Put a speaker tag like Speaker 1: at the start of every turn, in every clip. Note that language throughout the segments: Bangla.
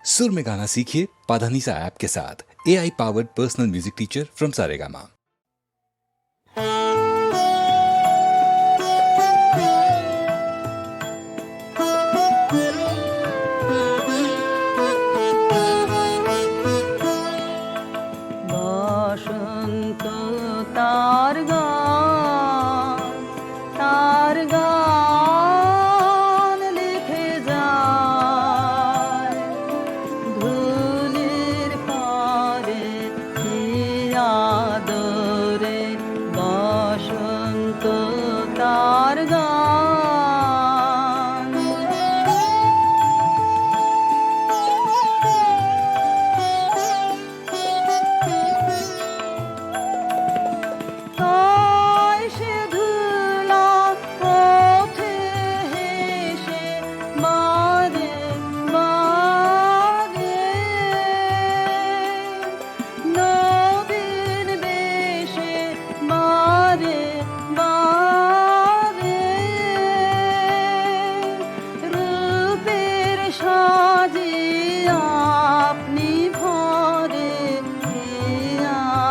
Speaker 1: सुर में गाना सीखिए पाधानीसा ऐप के साथ। AI powered personal music teacher from Saregama.
Speaker 2: বসন্ত তার গান লিখে যায় ধুলির পরে কি আদরে বসন্ত তার গান তাই সে ধুলা পথে হেসে বারে বারে নবীন বেশে বারে বারে রূপের সাজে আপনি ভরে কি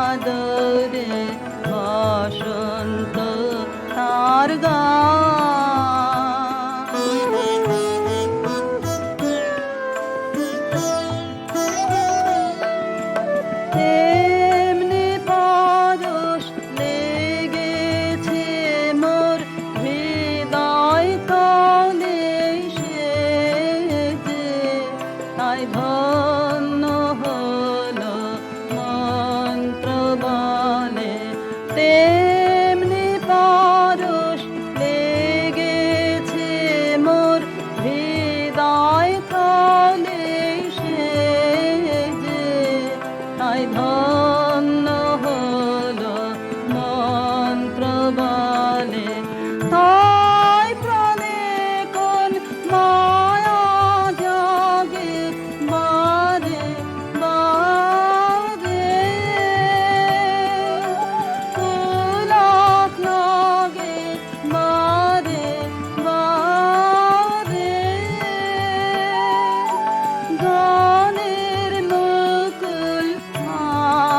Speaker 2: আদরে বসন্ত তার তেমনি পরশ লেগেছে মোর হৃদয় তলে সেজে তাই ধন্য হলো মন্ত্র বলে তেমনি পরশ লেগেছে মোর হৃদয় তলে সেজে তাই ধন্য হলো মন্ত্র বলে তাই প্রাণে কোন মায়া জাগে বারে বারে পুলক লাগে বারে বারে গানের মুকুল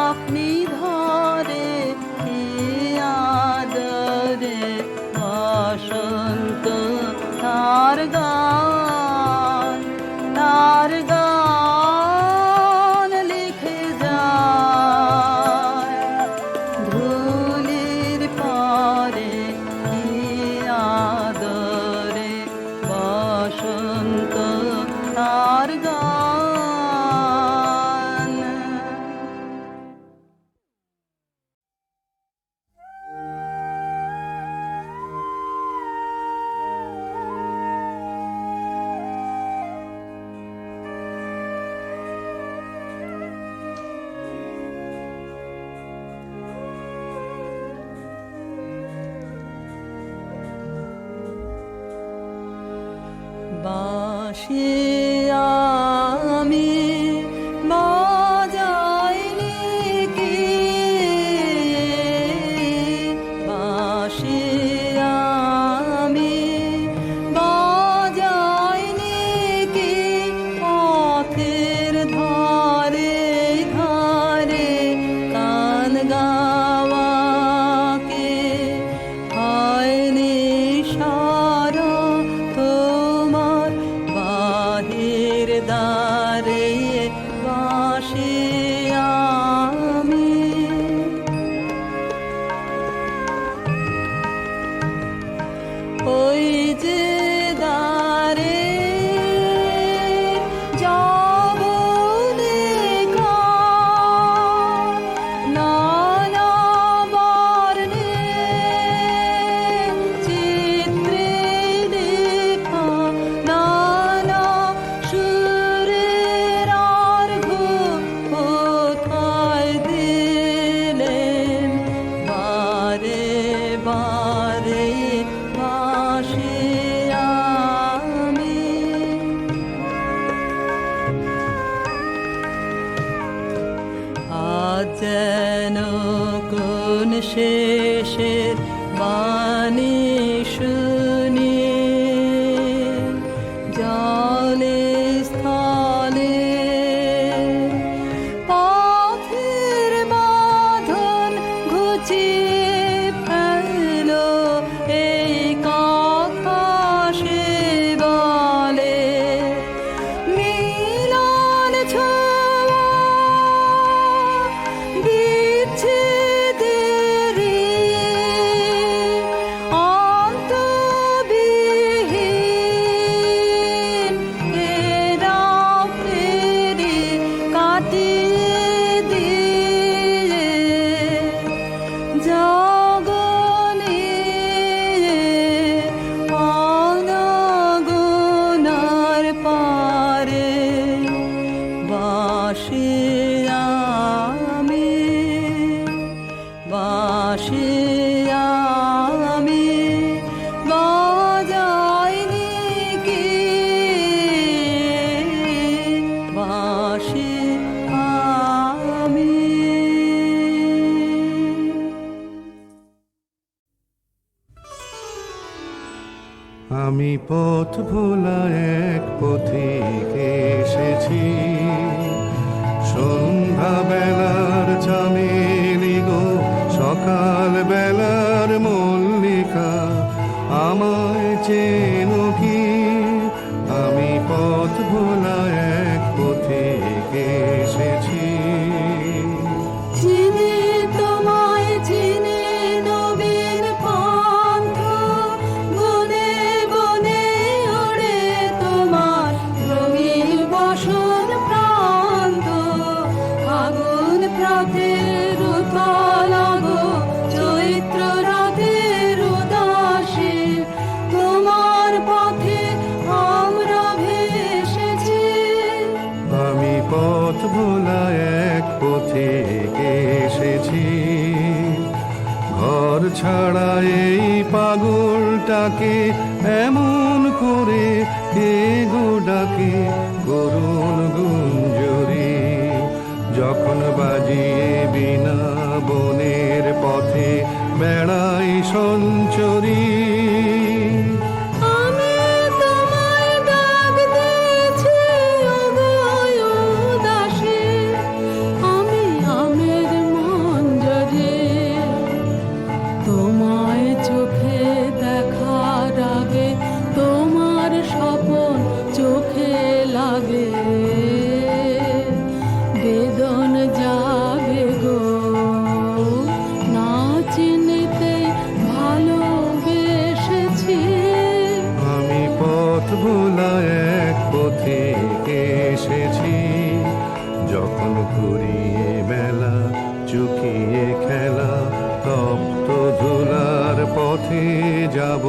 Speaker 2: আপনি ধরে কি আদরে বসন্ত তার গান লিখে যায় ধুলির পরে কি আদরে বসন্ত তার গান বাঁশি আমি বাজাইনি কি বাঁশি আমি বাজাইনি কি পথের ধারে ধারে গান গাওয়াকে হয়নি সারা তোমার বাহির দ্বারে বাঁশি আমি ওই যে দ্বারে যাব লেখা নানা বর্ণে চিত্রে লেখা নানা সুরের অর্ঘ্য কোথায় দিলেন বারে বারে বাঁশি আমি আজ যেন কোন শেষের বাণী শুনি জলে স্থলে
Speaker 3: পথ ভোলা এক পথিক এসেছি, সন্ধ্যা বেলার চামেলি গো, সকাল বেলার মল্লিকা, আমায় চেনো কি? আমি পথ ভোলা এক পথিক এসেছি।
Speaker 2: চিনি তোমায় চিনি নবীন পন্থ, বনে বনে ওড়ে তোমার রঙিন বসন প্রান্ত, আগুন প্রাতের উতলাগো, চৈত্র রাতের উদাসী, তোমার পথে আমরা ভেসেছি।
Speaker 3: আমি পথ ভোলা এক পথিক এসেছি, ঘর ছাড়া এই পাগলটাকে এমন করে কে গো ডাকে, করুণ গুঞ্জরি যখন বাজিয়ে বিনা বনের পথে বেড়াই সঞ্চরী।
Speaker 2: আমি তোমায় ডাক দিয়েছি ওগো উদাসী, আমি আমের মঞ্জরি, তোমায় চোখে দেখার আগে তোমার স্বপন চোখে লাগে, বেদন জাগে গো, না চিনিতে ভালোবেসেছি।
Speaker 3: আমি পথ ভোলা এক পথিক এসেছি, যখন ঘুরিয়ে বেলা চুকিয়ে খেলা, তপ্ত ধুলার পথে যাব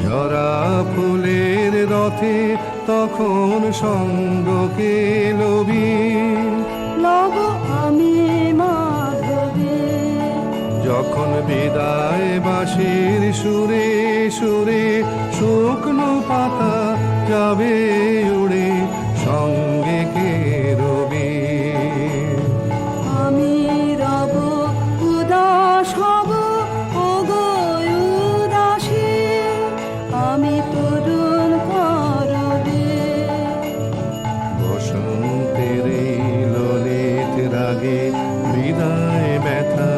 Speaker 3: ঝরা ফুলের রথে, তখন সঙ্গ কে লবি?
Speaker 2: লব আমি মাধবী,
Speaker 3: যখন বিদায় বাঁশির সুরে সুরে শুকনো পাতা যাবে উড়ে, সঙ্গে কে রবি?
Speaker 2: আমি রব উদাস হব ওগো উদাসী, আমি তরুণ করবে।
Speaker 3: বসন্তের এই ললিত রাগে বিদায় ব্যথা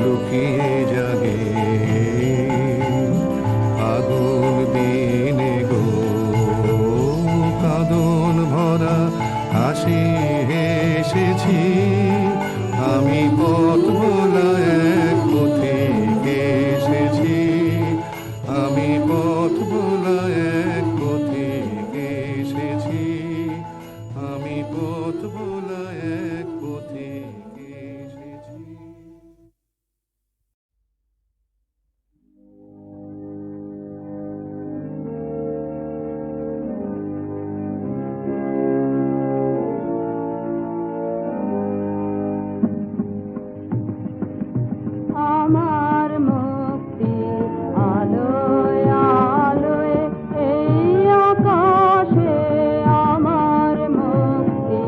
Speaker 3: লুকিয়ে জাগে, আগুন দিনে গো, কাঁদন ভরা হাসি হেসেছি। আমি পথ ভোলা এক পথিক এসেছি, আমি পথ ভোলা এক পথিক এসেছি, আমি পথ ভোলা এক পথিক এসেছি।
Speaker 2: আমার মুক্তি আলোয় আলোয় এই আকাশে, আমার মুক্তি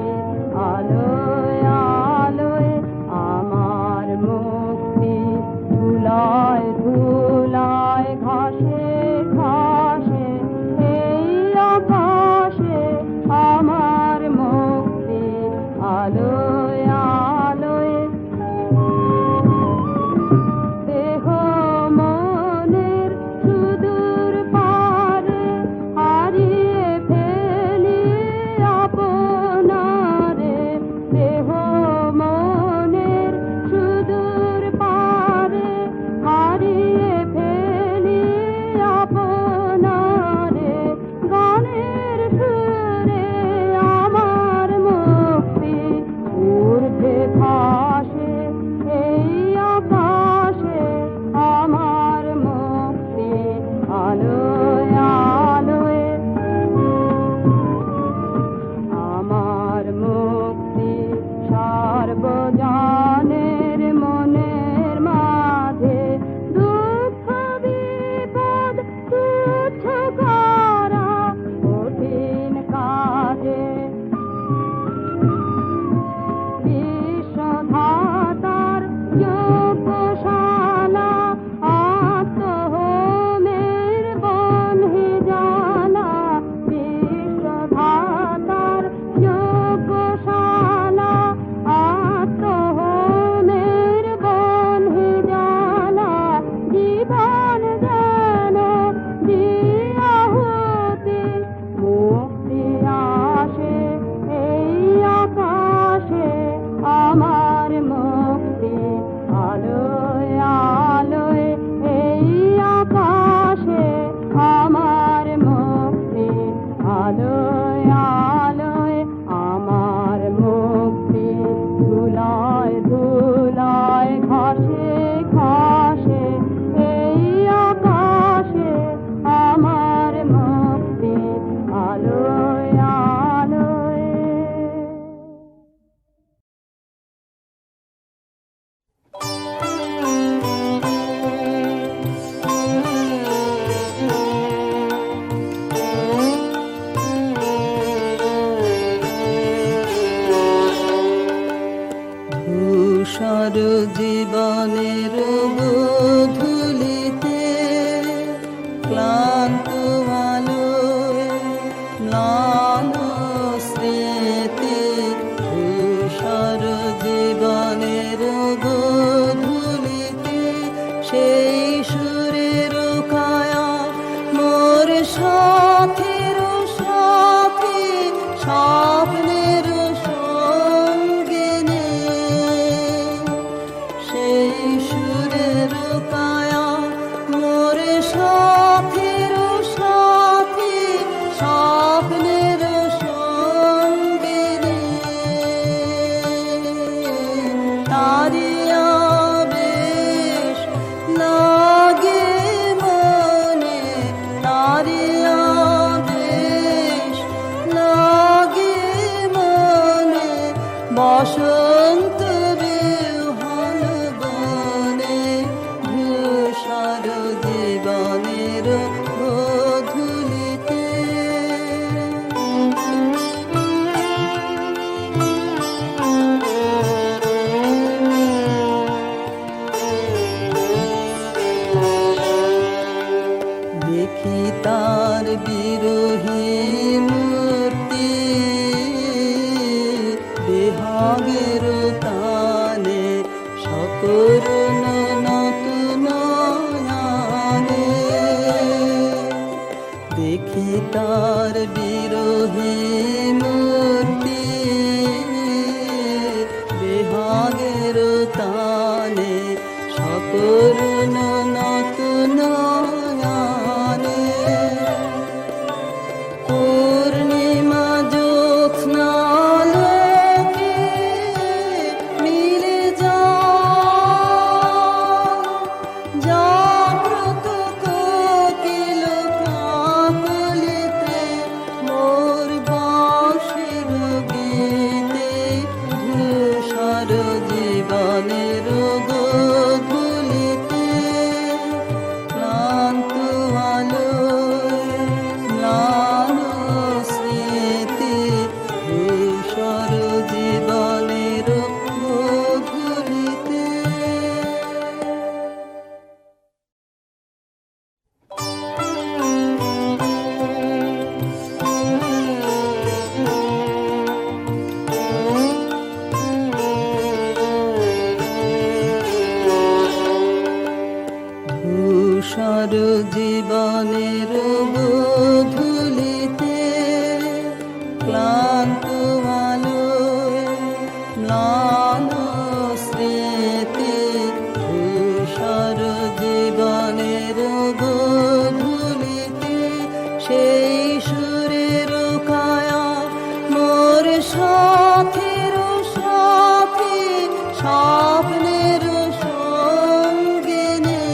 Speaker 2: আলোয় জীবনের গোধূলিতে ক্লান্ত আলোয় ম্লান স্মৃতি ধূসর জীবনের গোধূলিতে সেই সুরের কায়া মোর সাথীর সাথী স্বপ্নের সঙ্গিনী সেই সুরের কায়া মোর সাথীর সাথী স্বপ্নের সঙ্গিনী তারি আবেশ লাগে মনে তারি আবেশ লাগে মনে বসন্ত বিহন বনে ধূসর জীবনের গোধূলিতে দেখি তার বিরোহী মূর্তি বিহাগের তানে সকরুণ নতুন নয়নে দেখি তার বিরোহী মূর্তি বিহাগের তানে সকরুণ নতুন নয়নে পূর্ণিমা জ্যোৎস্নালোকে মিলে জাগ্রত কোকিল কাকলিতে মোর বাঁশির গীতে ধূসর জীবনের গোধূলিতে ক্লান্ত আলোয় ম্লান স্মৃতি ধূসর জীবনের গোধূলিতে ধূসর জীবনের গোধূলিতে ক্লান্ত আলোয় ম্লান স্মৃতি ধূসর জীবনের গোধূলিতে সেই সুরের কায়া মোর সাথীর সাথী স্বপ্নের সঙ্গিনী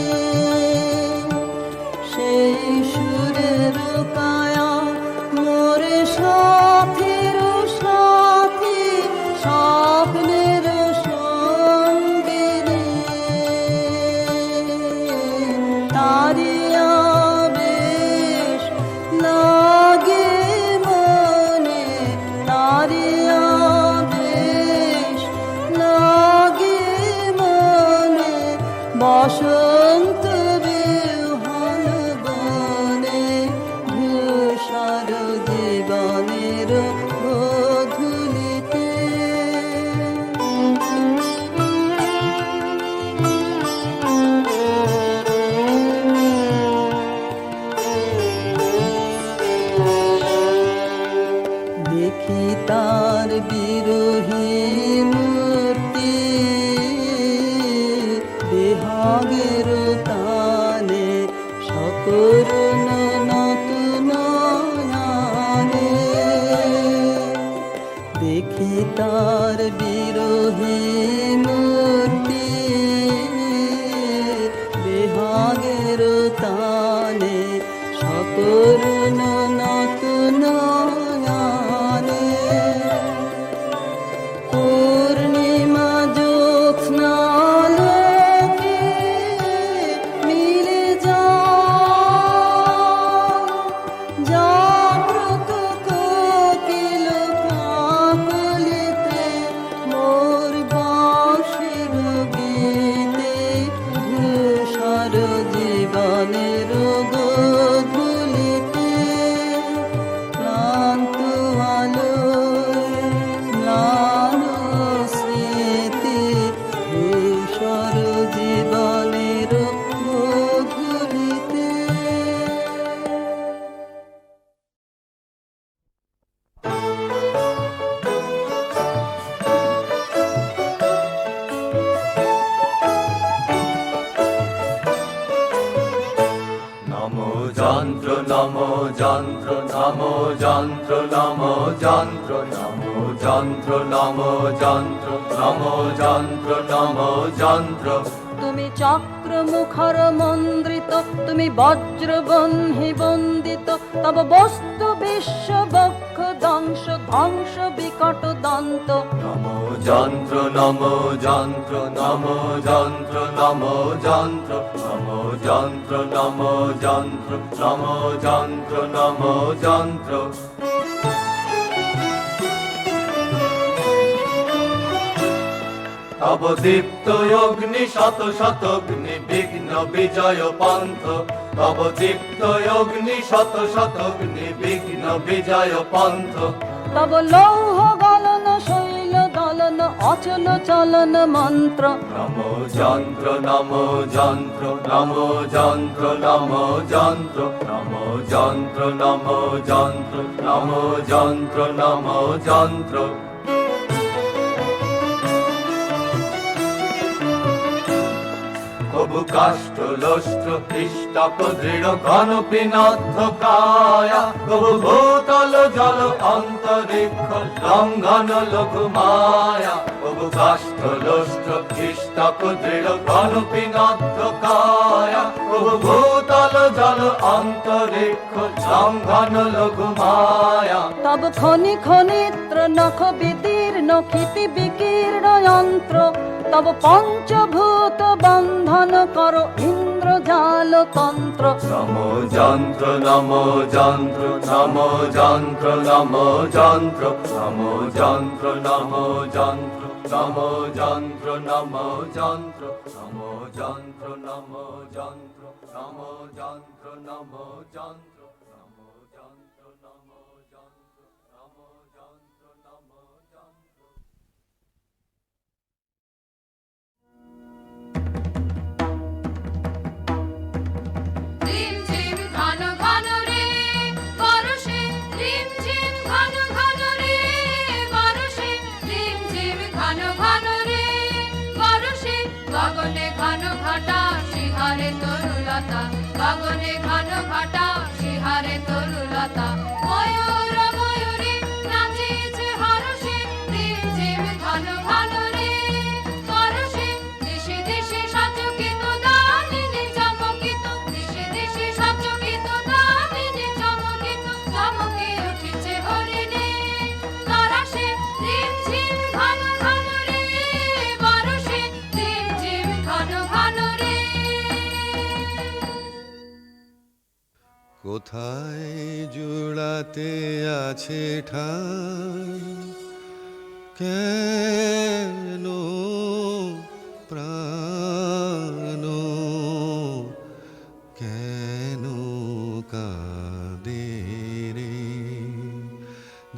Speaker 2: সেই সুরের কায়া মোর সাথীর সাথী স্বপ্নের সঙ্গিনী তারি আবেশ লাগে মনে তারি আবেশ লাগে মনে বসন্ত বিহন বনে ধূসর জীবনের গোধূলিতে দেখি তার বিরোহী মূর্তি বিহাগের তানে সকরুণ নতুন নয়নে দেখি তার বিরোহী মূর্তি বিহাগের তানে সকরুণ নতুন নয়নে পূর্ণিমা জ্যোৎস্নালোকে মিলে জাগ্রত কোকিল কাকলিতে মোর বাঁশির
Speaker 4: যন্ত্র নমো যন্ত্র নমো যন্ত্র নমো যন্ত্র নমো যন্ত্র নমো যন্ত্র নমো যন্ত্র
Speaker 2: তুমি চক্র মুখর মন্দ্রিত, তুমি বজ্র বহ্নি বন্দিত, তব বস্তু বিশ্ব বক্ষ ধ্বংস ধ্বংস বিকট দন্ত।
Speaker 4: নমো যন্ত্র নমো যন্ত্র নমো যন্ত্র নমো যন্ত্র নমো যন্ত্র নমো যন্ত্র নমো যন্ত্র নমো যন্ত্র তব দীপ্ত অগ্নি শত শত অগ্নি বিঘ্ন বিজয় পন্থ তব দীপ্ত অগ্নি শত শত অগ্নি বিঘ্ন বিজয় পন্থ
Speaker 2: তব লৌহ গলন শৈল দলন অচল চলন মন্ত্র।
Speaker 4: নমো যন্ত্র নমো যন্ত্র নমো যন্ত্র নমো যন্ত্র নমো যন্ত্র নমো যন্ত্র নমো যন্ত্র নমো যন্ত্র কবু কাষ্ঠ লোষ্ঠ পৃষ্ঠক দৃঢ় ঘন পিনাধ্য কায়া কবু ভূতল জল অন্তরিক্ষ লঙ্ঘন লঘু মায়া কবু কাষ্ঠ লোষ্ঠ পৃষ্ঠক দৃঢ় ঘন পিনাধ্য কায়া কবু ভূতল জল অন্তরিক্ষ লঙ্ঘন লঘু মায়া
Speaker 2: তব খনি খনিত্র নখ বিদীর্ণ ক্ষিতি বিকীর্ণ যন্ত্র, তব পঞ্চভূত বন্ধন কর ইন্দ্রজাল তন্ত্র।
Speaker 4: নমো যন্ত্র নমো যন্ত্র নমো যন্ত্র নমো যন্ত্র নমো যন্ত্র নমো যন্ত্র নমো যন্ত্র নমো যন্ত্র নমো যন্ত্র নমো যন্ত্র নমো যন্ত্র নমো যন্ত্র নমো যন্ত্র নমো যন্ত্র নমো যন্ত্র নমো যন্ত্র
Speaker 5: রিমঝিম ঘন ঘন রে বরষে রিমঝিম ঘন ঘন রে বরষে রিমঝিম ঘন ঘন রে বরষে গগনে ঘন ঘটা শিহারে তরুলতা গগনে ঘন ঘটা শিহারে তরুলতা ময়ূর ময়ূরী নাচিছে হরষে রিমঝিম ঘন ঘন রে বরষে দিশে দিশে সচকিত দামিনী চমকিত দিশে দিশে সচকিত দামিনী চমকিত চমকে উঠিছে হরিণী তরাসে রিমঝিম ঘন ঘন রে বরষে রিমঝিম ঘন ঘন রে
Speaker 3: কোথায় জুড়াতে আছে ঠাই কেন প্রাণ কেন কাঁদে রে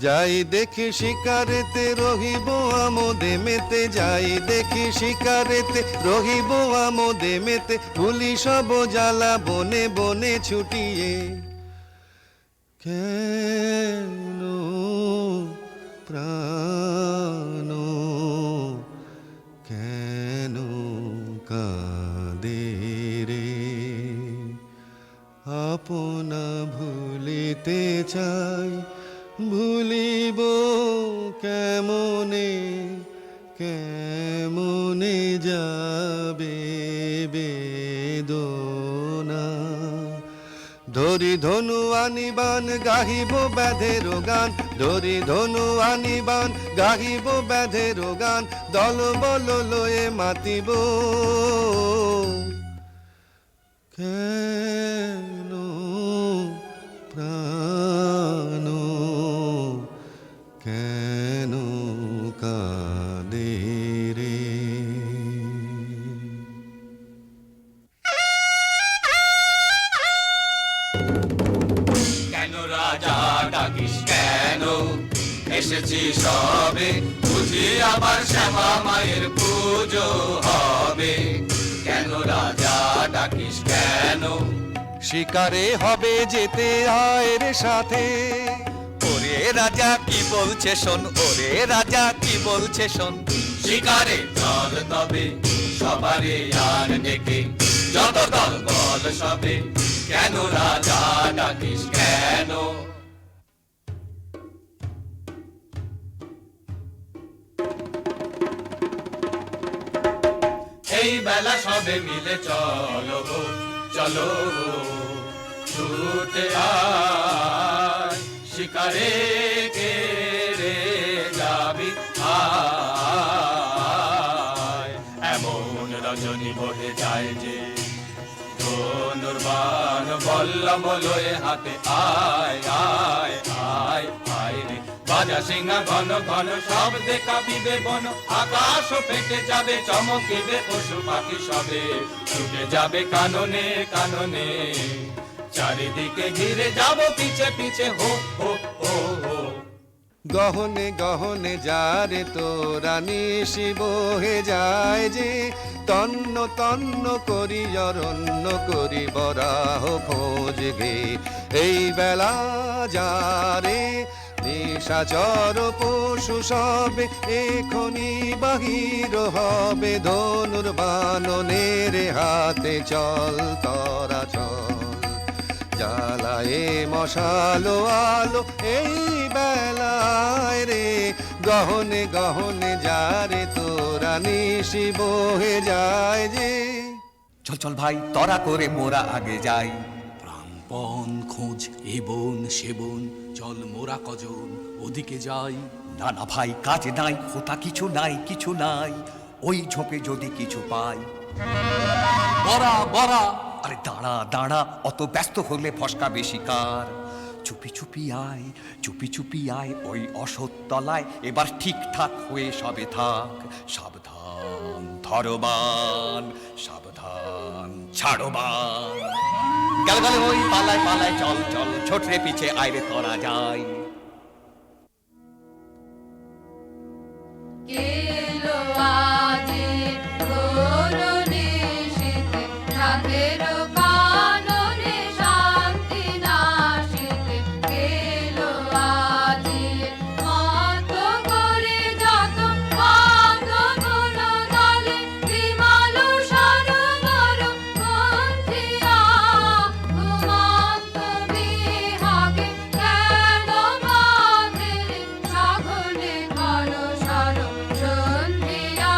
Speaker 3: যাই দেখি শিকারেতে রহিব আমোদে মেতে যাই দেখি শিকারেতে রহিব আমোদে মেতে ভুলি সব জ্বালা বনে বনে ছুটিয়ে কেন প্রাণ কেন কাঁদে রে আপনা ভুলিতে চাই ভুলিব কেমনে কেমনে যাবে বেদনা ধরি ধনু আনিবান গাহিব ব্যাধের গান ধরি ধনু আনিবান গাহিব ব্যাধের গান দল বল লয়ে মাতিব কেন প্রাণ কেন কাঁদে রে
Speaker 4: কেন রাজা ডাকিস কেন এসেছি সবে বুঝি আবার শ্যামা মায়ের পুজো হবে কেন রাজা ডাকিস কেন
Speaker 3: শিকারে হবে যেতে আয়ের সাথে
Speaker 6: ওরে রাজা কি বলছে শোন ওরে রাজা কি বলছে শোন
Speaker 4: শিকারে চল তবে সবারে আর ডেকে যত দল বল সবে
Speaker 6: কেন রাজা ডাকিস কেন? এই বেলা সবে মিলে চলো গো, চলো গো, ছুটে আয় শিকারে কে রে যাবি আয়। এমন রজনী বহে যায় যে ধনুর্বাণ বল্লভ লয়ে হাতে আয় আয় আয় আয় রে। বাজা সিংহা ঘন ঘন শব্দে কাঁপিবে বন, আকাশ ফেটে যাবে চমকিবে পশু পাখি সবে, ছুটে যাবে কাননে কাননে, চারিদিকে ঘিরে যাব পিছে পিছে হো হো হো হো।
Speaker 3: গহনে গহনে যারে তোরা নিশি বহে যায় যে, তন্ন তন্ন করি অরণ্য করি বরাহ খোঁজ গে। এই বেলা যারে নিশাচর পশু সবে, এখনি বাহির হবে ধনুর্বাণনের হাতে। চল তরা চল, জ্বালায়ে মশালো আলো এই বেলায় রে। গহনে গহনে যারে তোরা নিশি বহে যায় যে।
Speaker 6: চল চল ভাই তরা করে মোরা আগে যাই।
Speaker 7: প্রাণপণ খোঁজ এ বন সে বন, চল মোরা কজন ওদিকে যাই।
Speaker 6: না না ভাই কাজ নাই, হোতা কিছু নাই কিছু নাই, ওই ঝোপে যদি কিছু পাই।
Speaker 7: বরা বরা,
Speaker 6: আরে দাঁড়া দাঁড়া, অত ব্যস্ত হলে ফসকা বেশি কার। চুপি চুপি আয়, চুপি চুপি আয় ওই অসৎতলায়, এবার ঠিকঠাক হয়ে সবে থাক। সাবধান ধরবান, সাবধান ছাড়বান। গেল গেল ওই পালায় পালায়, চল চল ছোটরে পিছে আয়রে তোরা যাই।
Speaker 5: কেলো আজি করুণে শীতে, রাতের কাননে শান্তি নাশিতে। কেলো আজি মত করে যত অঙ্গ গুণ দলে, বিমল সরোবর মন্থিয়া ঘুমন্ত বিহাগে। কেন বাঁধে সাগরে ঘর সর সন্ধিয়া,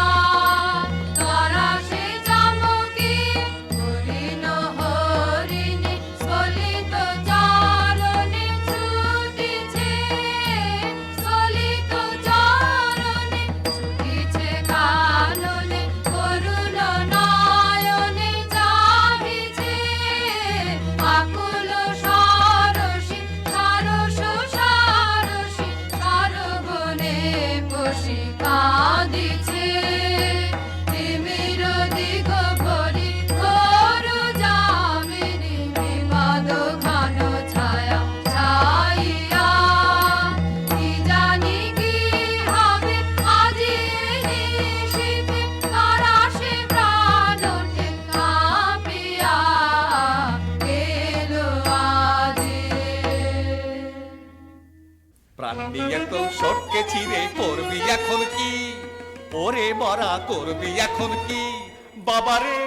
Speaker 5: তারা সে চামকি হরিণ হরিণী স্খলিত চারণে ছুটিছে, স্খলিত চারণে ছুটিছে কাননে, করুণ নয়নে চাহিছে আকুল সরসী সারস সারসী, সরবনে বসি কাঁদিছে। তিমির দিগ ভরি ঘোর যামিনী, বিবাদ ঘন ছায়া ছাইয়া। কি জানি কি হবে আজি নিশীথে, তারা সে প্রাণ ওঠে কাঁপিয়া। এলো আজি
Speaker 6: প্রাণ নিয়ে তো সটকে ছিঁড়ে করবি এখন কি? ওরে মরা করবি এখন কি? বাবারে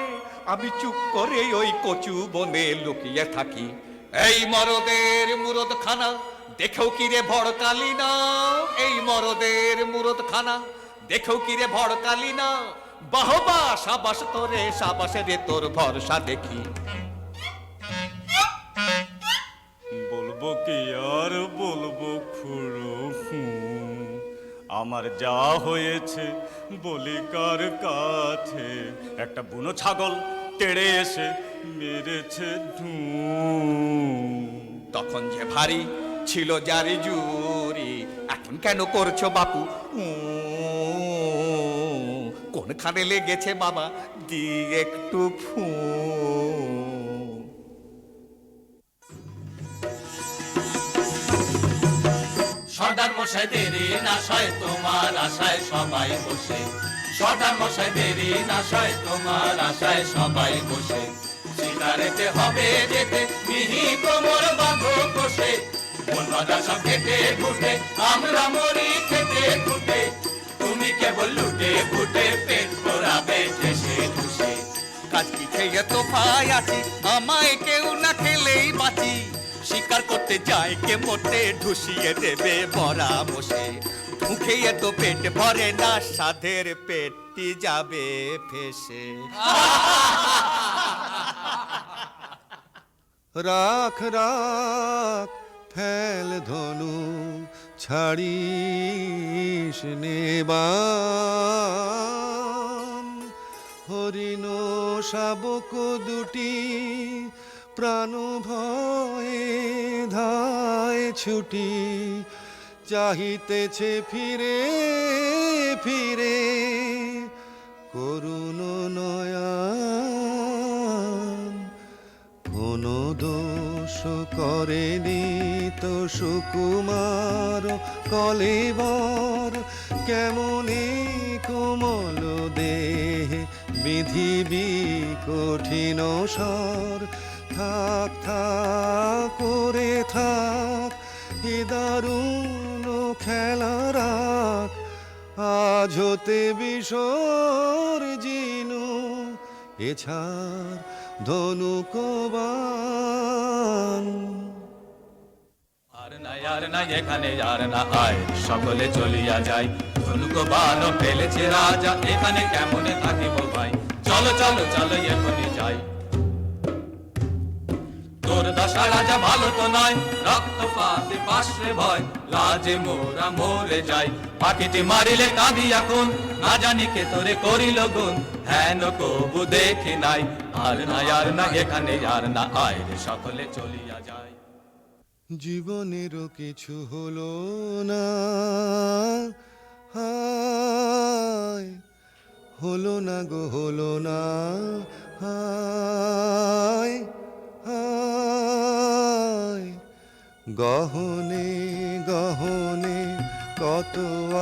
Speaker 6: আমি চুপ করে ওই কচু বনে লুকিয়ে থাকি। এই মরদের মুরদ খানা দেখেও কি রে ভড়কালি না? এই মরদের মুরদ খানা দেখেও কি রে ভড়কালি না? বাহবা সাবাস তোরে সাবাসে রে, তোর ভরসা দেখি।
Speaker 8: বলবো কি আর বলবো খুড়ো, আমার যা হয়েছে বলি কার কাছে। একটা বুনো ছাগল তেড়ে এসে মেরেছে
Speaker 6: তখন যে ভারী ছিল জারি জুরি, এখন কেন করছো বাপু কোনখানে লেগেছে বাবা দি একটু ফু। সর্দার মশাই দেরি না সয় তোমার আশায় সবাই বসে, সর্দার মশাই দেরি না সয় তোমার আশায় সবাই বসে। শিকারেতে হবে যেতে মিহি কোমর বাঁধো কষে, মন বাঁধা সব কেটে ঘুটে আমরা মরি খেতে ঘুটে। তুমি কেবল লুটে ফুটে পেট ভরাবে ঠেসে ঠুসে, কাজ কি খেয়ে নিয়ে তো পাই আছি, আমায় কেউ না খেলেই বাঁচি। শিকার করতে যাই কে মরতে, ঢুসিয়ে দেবে মরা বসে। মুখে তো পেট ভরে না, সাধের পেটটি যাবে ফেসে।
Speaker 3: রাখ রাখ ফেল ধনু, ছাড়িস নেবান। হরিণ শাবক দুটি প্রাণ ভয়ে ধায় ছুটি, চাহিতেছে ফিরে ফিরে করুণ নয়ন। কোনো দোষ করেনি তো সুকুমার কলেবর, কেমনে কোমল দেহে বিধিবি কঠিন স্বর। থাক থাক করে থাক এ দারুণ খেলা রাখ, আজ হতে বিসর্জিনু এছাড় ধনুকবান।
Speaker 4: আর নাই এখানে আর না আয়, সকলে চলিয়া যাই। ধনুক বান ফেলেছে রাজা, এখানে কেমনে থাকিব ভাই। চলো চলো চলো এখনই যাই। তোর দশা রাজা ভালো তো নয়, রক্তপাতে পাশে ভয়, লাজে মোরা মরে যাই। পাখিটি মারিলে কাঁদি এখন, না জানি কে তোরে করিল গুণ, হেন কবু দেখি নাই। আর না এখানে আর না আয় রে, সকলে চলিয়া যায়।
Speaker 3: জীবনেরও কিছু হলো না, হায় হলো না গো হলো না, হায় হায়। গহনে গহনে কত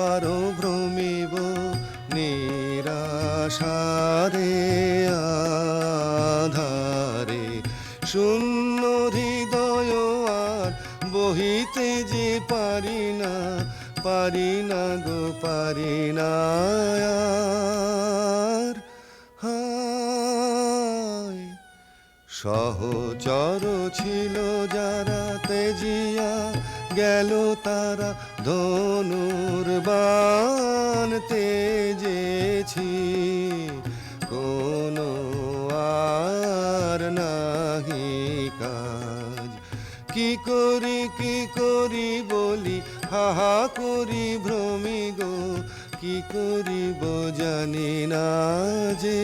Speaker 3: আরো ভ্রমিব, নিরাশারে আধারে। শূন্য হৃদয় আর বহিতে যে পারি না, পারি না গো পারি না আর। হায় সহচর ছিল যারা, তেজিয়া গেল তারা। ধনুর্বাণ তেজেছি কোনো আর নাহি কাজ। কি করি বলি হাহা করি ভ্রমি গো, কি করিব জানি না যে।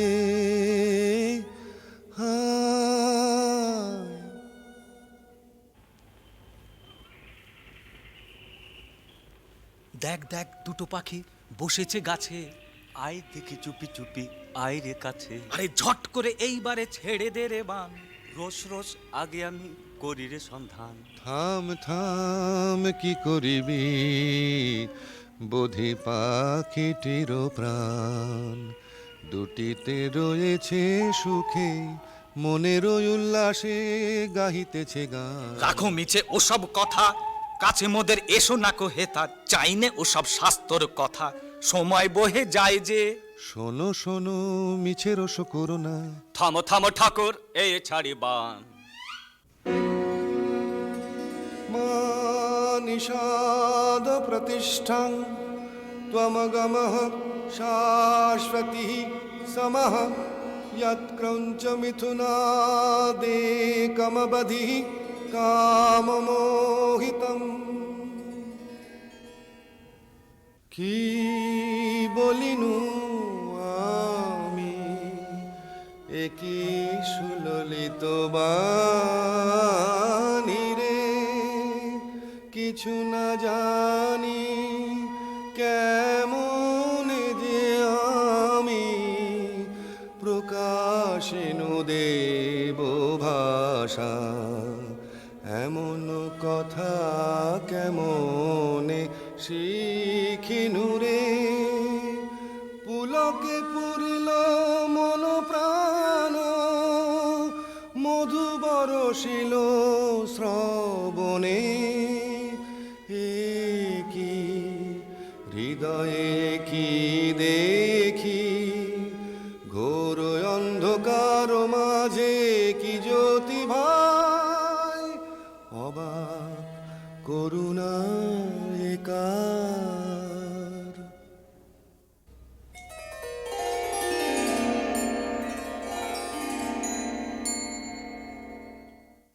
Speaker 7: দেখ দেখ দুটো পাখি বসেছে গাছে, আয় দেখি চুপি চুপি আয় রে কাছে। আরে ঝট করে এইবারে ছেড়ে দে রে বান, রোজ রোজ আগে আমি করি রে সন্ধান।
Speaker 3: থাম থাম কি করিবি, বোধি পাখিটির প্রাণ। দুটিতে রয়েছে সুখে, মনের উল্লাসে গাহিতেছে গান।
Speaker 9: রাখো মিছে ওসব কথা, কাছে মোদের এসো না কো হেতা। চাইনে ওসব শাস্ত্র কথা, সময় বহে যায় যে।
Speaker 3: শোনো শোনো মিছে রস করো না,
Speaker 9: থামো থামো ঠাকুর এই ছাড়ি বান।
Speaker 3: নিষাদ প্রতিষ্ঠাং ত্বমগমঃ শাশ্বতী সমঃ। यत्क्रौञ्च मिथुनादेकमबधिः काममोहितम्। কি বলিনু আমি একি সুললিত বাণী রে, কিছু না জানি কেমন যে আমি প্রকাশিনু দেব ভাষা। এমন কথা কেমনে শিখিনু রে,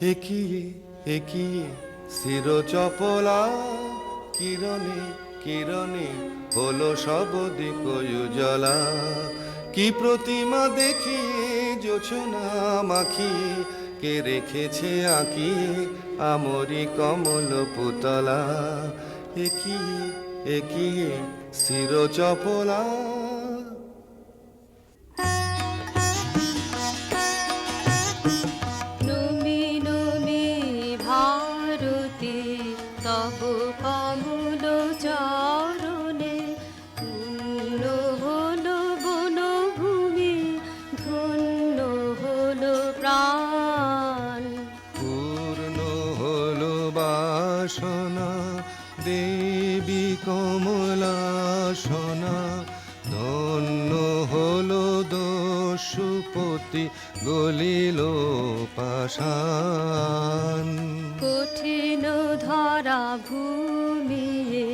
Speaker 3: একিয়ে একিয়ে স্থির চপলা, কিরণে কিরণে হলো সব দিক উজ্জ্বলা। কি প্রতিমা দেখিয়ে জোছনা মাখিয়ে কে রেখেছে আঁকিয়ে আমরি কমল পুতলা। একিয়ে একিয়ে স্থির চপলা।
Speaker 5: নমি নমি ভারতী তব কমল চরণে পূর্ণ হলো বনভূমি, ধন্য হলো প্রাণ।
Speaker 3: পূর্ণ হলো বাসনা দেবী কমলাসনা, ধন্য হলো দস্যুপতি গলিল পাষাণ।
Speaker 5: কঠিন ধরা ভূমিয়ে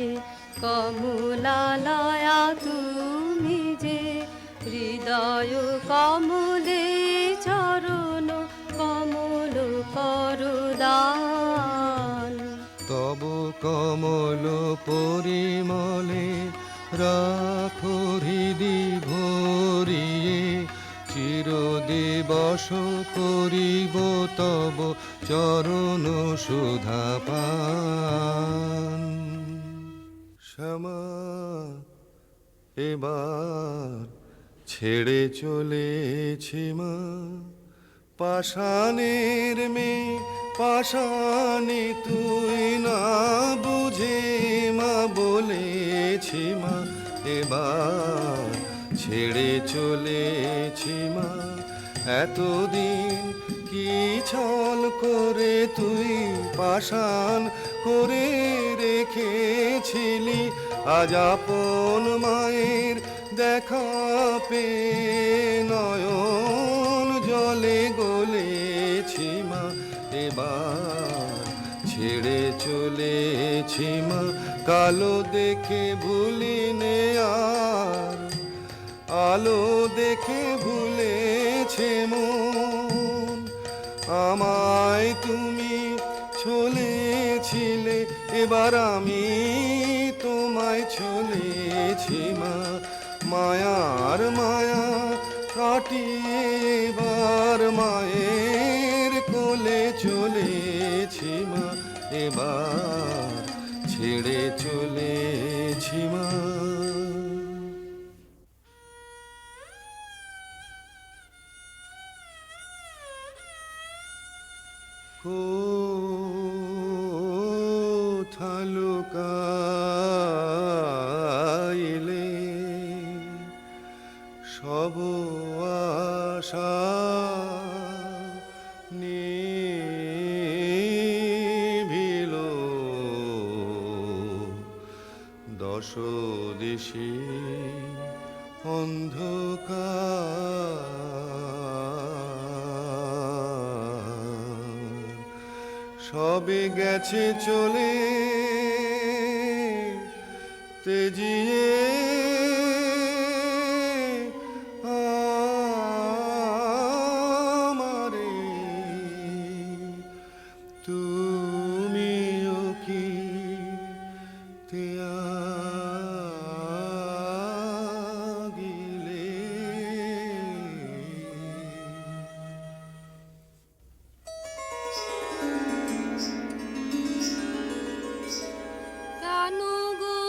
Speaker 5: কমলালয়া তুমি যে, হৃদয় কমলে চরণ কমল করদান।
Speaker 3: তব কমল পরিমলে রাখো হৃদি ভরিয়ে, চিরদিবস করিব তব চরণ সুধা পান। শ্যামা এবার ছেড়ে চলেছি মা, পাষাণের মেয়ে পাষাণে তুই না বুঝে মা বলেছি মা, এবার ছেড়ে চলেছি মা। এতদিন কি ছল করে তুই পাষাণ করে রেখেছিলি, আজ আপন মায়ের দেখা পেয়ে নয়ন জলে গলেছি মা, এবার ছেড়ে চলেছি মা। কালো দেখে ভুলি নে আর, আলো দেখে ভুলেছে মন। আমায় তুমি ছলেছিলে, এবার আমি তোমায় ছলেছি মা। মায়ার মায়া কাটিয়ে এবার মায়ের কোলে চলেছি মা, এবার ছেড়ে চলেছি মা। কোথা লুকাইলে সব আশা নিভিল, দশ দিশি অন্ধকার, সবে গেছে চলে তেজিয়ে আমারে। তুমিও কি ত্যাগিলে?
Speaker 5: কেন গো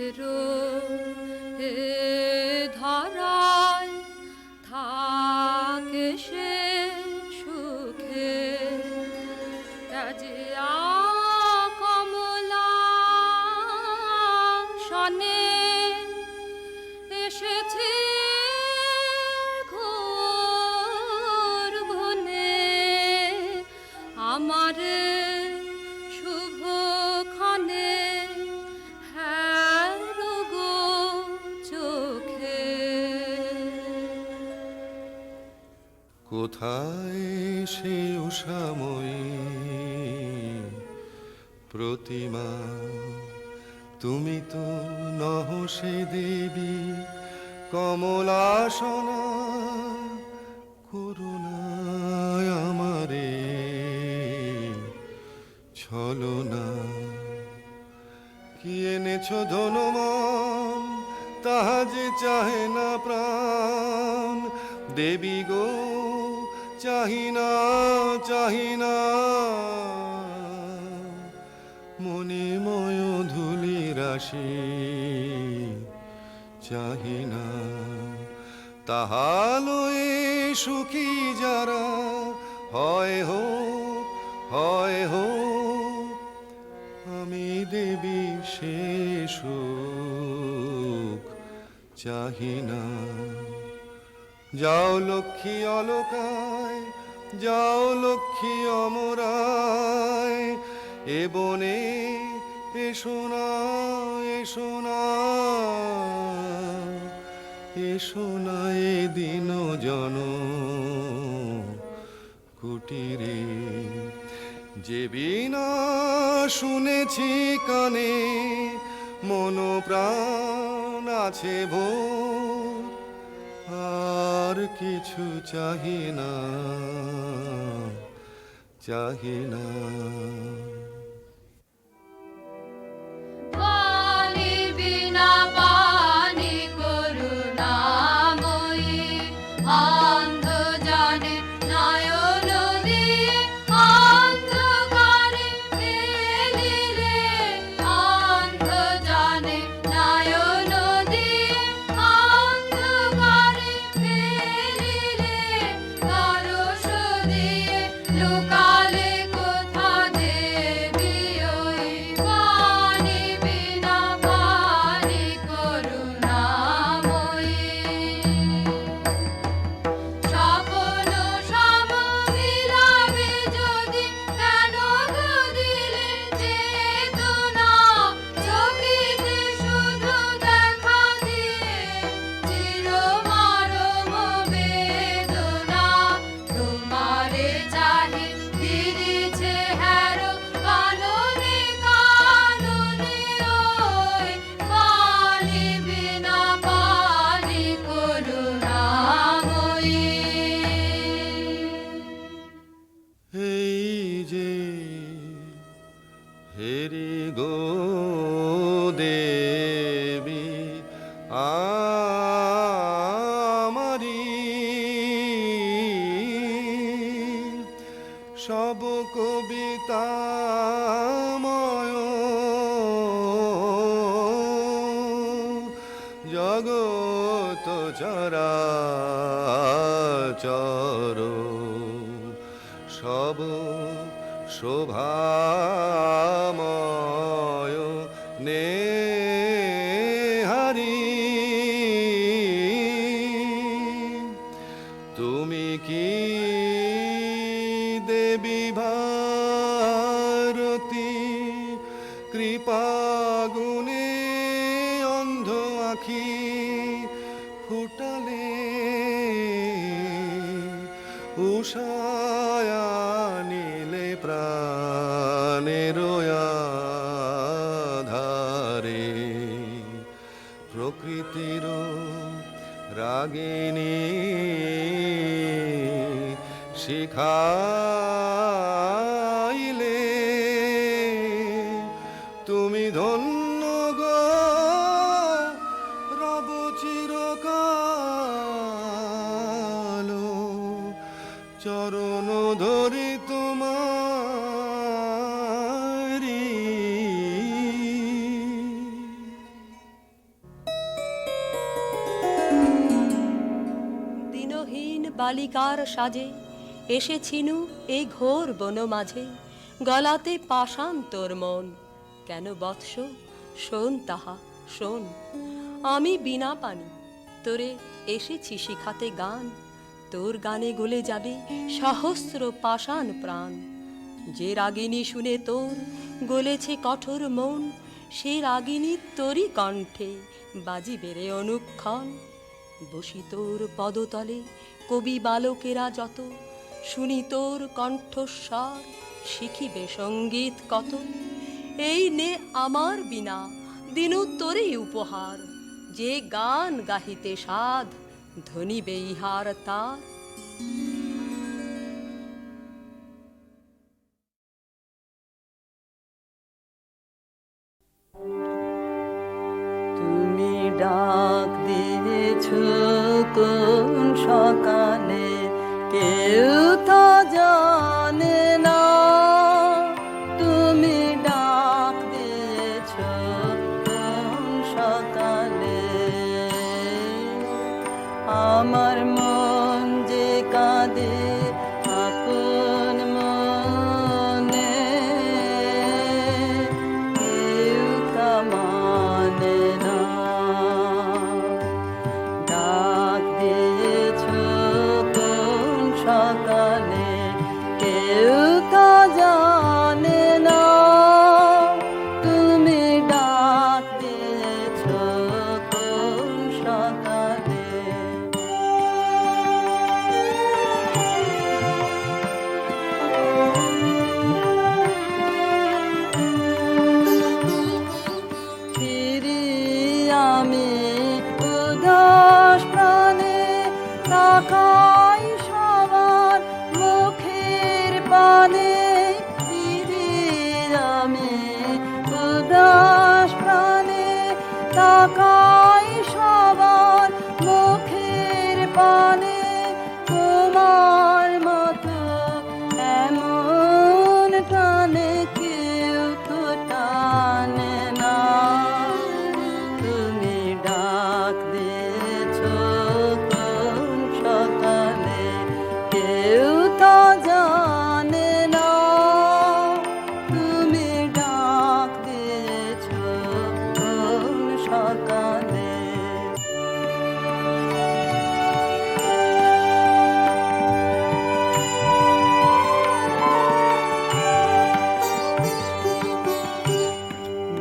Speaker 5: পথেরও এ ধরায় থাকে সে সুখে রাজিয়া কমলা শনে এসেছে ঘোর বনে আমারে শুভ ক্ষণে হ্যারো গো চোখে।
Speaker 3: কোথায় সে উষাময়ী প্রতিমা, তুমি তো নহ সে দেবী কমলাসনা, করুণায় আমারে ছলনা। কি এনেছ ধনমান তাহা যে চাহে না প্রাণ, দেবী গো চাহিনা চাহিনা। মণিময় ধূলি রাশি চাহিনা, তাহালয়ে সুখী যারা হয় হোক হয় হোক। আমি দেবী সে সুখ চাহিনা। যাও লক্ষ্মী অলকায়, যাও লক্ষ্মী অমরায়, এ বনে এসো না এসো না এসো না এ দিন জন কুটিরে। যে বিনা শুনেছি কানে মন প্রাণ আছে ভোর, আর কিছু চাহি না চাহি না।
Speaker 5: পানি বিনা পানি করুণাময়ী, অন্ধ জানে নয়ন দিয়ে অন্ধকারে ফেলিলে, অন্ধ জানে নয়ন দিয়ে অন্ধকারে ফেলিলে, পরশ দিয়ে লুকালে কোথা দেবী ওই পানি বিনা পানি করুণাময়ী। স্বপন সম মিলাবে যদি কেন গো দিলে চেতনা, চোখেতে শুধু দেখা দিয়ে চির মরম বেদনা। তোমারে চাহি ফিরিছে হ্যারো কাননে কাননে ওই পানি বিনা পানি করুণাময়ী।
Speaker 3: এই যে হেরি গো দেবী আমারি, সব কবিতাময় জগৎ চরাচর, সব শোভাময় নেহারি। তুমি কি দেবী ভারতী, কৃপাগুণে অন্ধ আখি ফুটালে, উষায়ানিলে প্রাণের আধারে, প্রকৃতির রাগিনী শিখাইলে। তুমি ধন্য গো রব চিরকাল, চরণ ধরি তোমারি।
Speaker 2: বালিকার সাজে এসেছিনু এই ঘোর বন মাঝে, গলাতে পাষাণ তোর মন। কেন বৎস শোন তাহা শোন, আমি বিনা পানি তোরে এসেছি শিখাতে গান। তোর গানে গলে যাবে সহস্র পাষাণ প্রাণ। যে রাগিনী শুনে তোর গলেছে কঠোর মন, সে রাগিনী তোরই কণ্ঠে বাজিবে রে অনুক্ষণ। বসি তোর পদতলে কবি বালকেরা যত, শুনি তোর কণ্ঠস্বর শিখিবে সঙ্গীত কত। এই নে আমার বিনা দিনু তোরই উপহার, যে গান গাহিতে সাধ ধনিবে ইহার তার। তুমি ডাক দিয়েছ কোন সকালে, কেউ তা জানে না। তুমি ডাক দিয়েছ কোন সকালে, আমার মন যে কাঁদে আপন মনে, কেউ তা মানে না। ডাক দিয়েছ কোন সকালে, কেউ তা জানে না। তুমি ডাক দিয়েছ কোন সকালে। ফিরি আমি উদাস প্রাণে, তাকাই সবার মুখের পানে। ফিরি আমি উদাস প্রাণে, তাকাই সবার মুখের পানে। তোমার মতো এমন টানে কেউ তো টানে না। তুমি ডাক দিয়েছ কোন সকালে, কেউ তা জানে না। তুমি ডাক দিয়েছ কোন সকালে।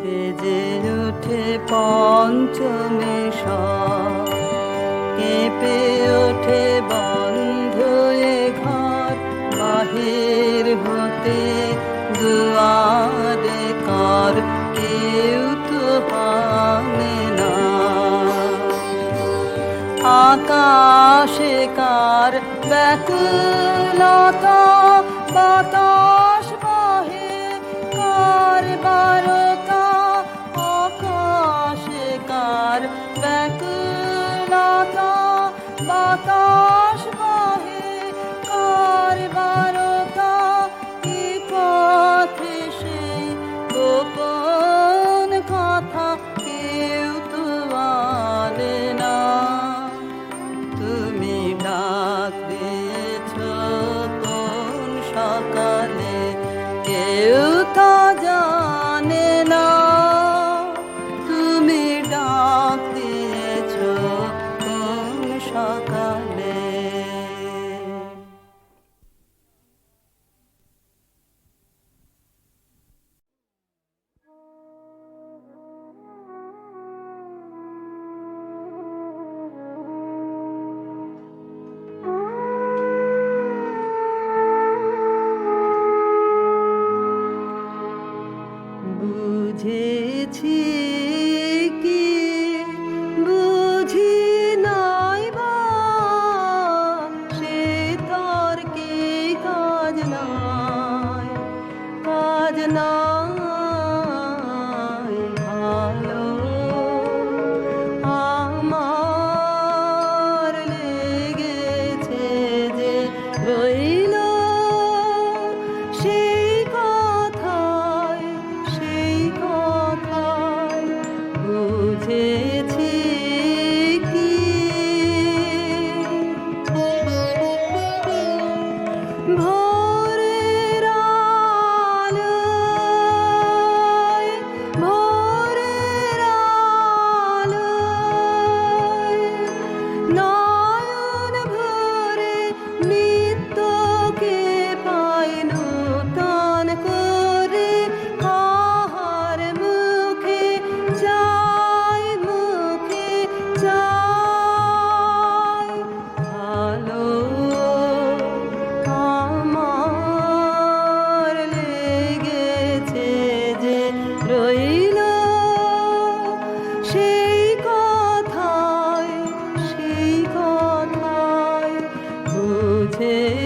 Speaker 2: বেজে ওঠে পঞ্চমে সব, কেঁপে ওঠে বন্ধ এ ঘর। বাহির হতে দুয়ারে কর, কেউ তো হানে না। আকাশে কার ব্যাকুলতা, বাতাস বহে কার বারতা। আকাশে কার ব্যাকুলতা, বাতাস বহে কার বারতা। কি পথে সেই গোপন কথা কেউ তো আনে না। তুমি ডাক দিয়েছ কোন সকালে, কেউ তা জানে না। তুমি ডাক দিয়েছ কোন সকালে। বুঝেছি কি বুঝি নাই বা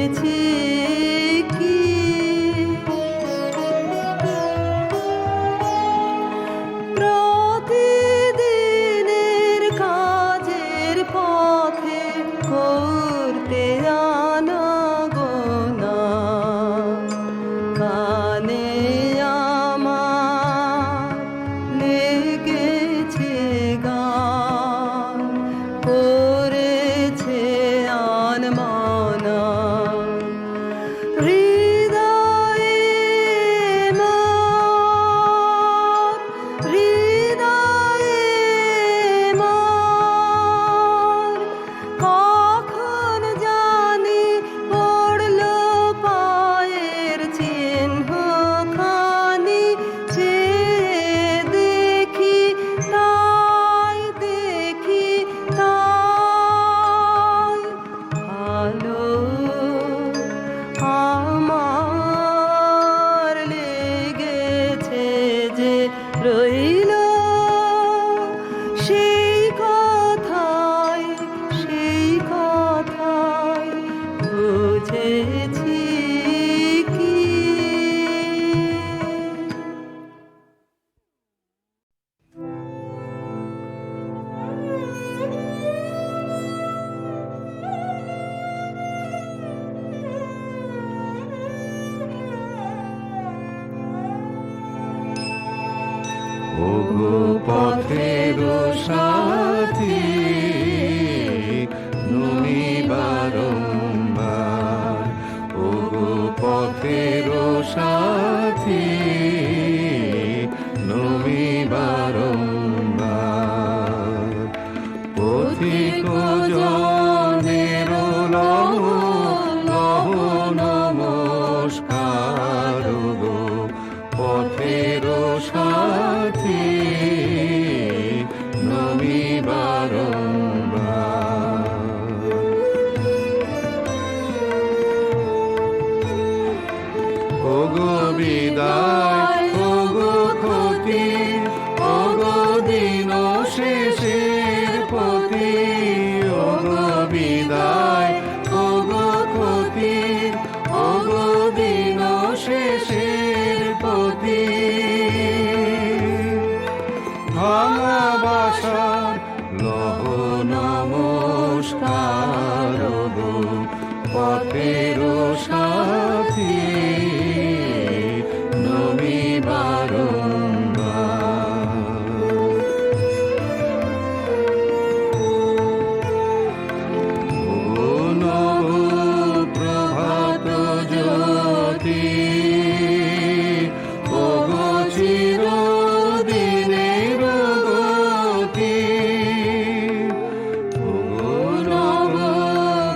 Speaker 2: বুঝেছি কি প্রতিদিনের কাজের পথে করতে আনাগোনা কানে আমার লেগেছে গান করেছে আনমনা হৃদয়ে মোর হৃদয়ে মোর কখন জানি পড়ল পায়ের চিহ্ন খানি চেয়ে দেখি তাই ভালো আমার লেগেছে যে রইল সেই কথাই বুঝেছি কি
Speaker 3: ওগো পথের সাথী নমি বারংবার ওগো পথের সাথী নমি বারংবার পথিক জনের লহ লহ নমস্কার গো পথের সাথী নমি বারংবার ওগো বিদায় ওগো ক্ষতি ওগো দিন শেষের পতি ওগো বিদায় ওগো ক্ষতি ওগো দিন শেষের পতি ভাঙা বাসার লহ নমস্কার গো পথের সাথী নমি বারংবার ও নব প্রভাত জ্যোতি ওগো চিরদিনের গতি ওগো নব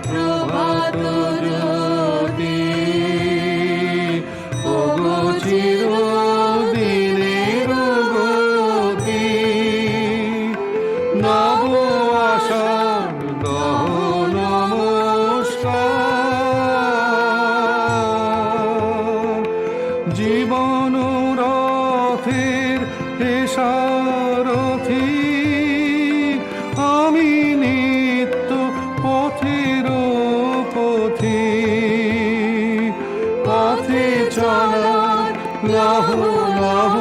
Speaker 3: প্রভাত জ্যোতি ওগো চিরদিনের গতি নব আশার দহ নমস্কার জীবন রথের সারথি আমি নিত্য পথের পথি পথে চলার লহ লহ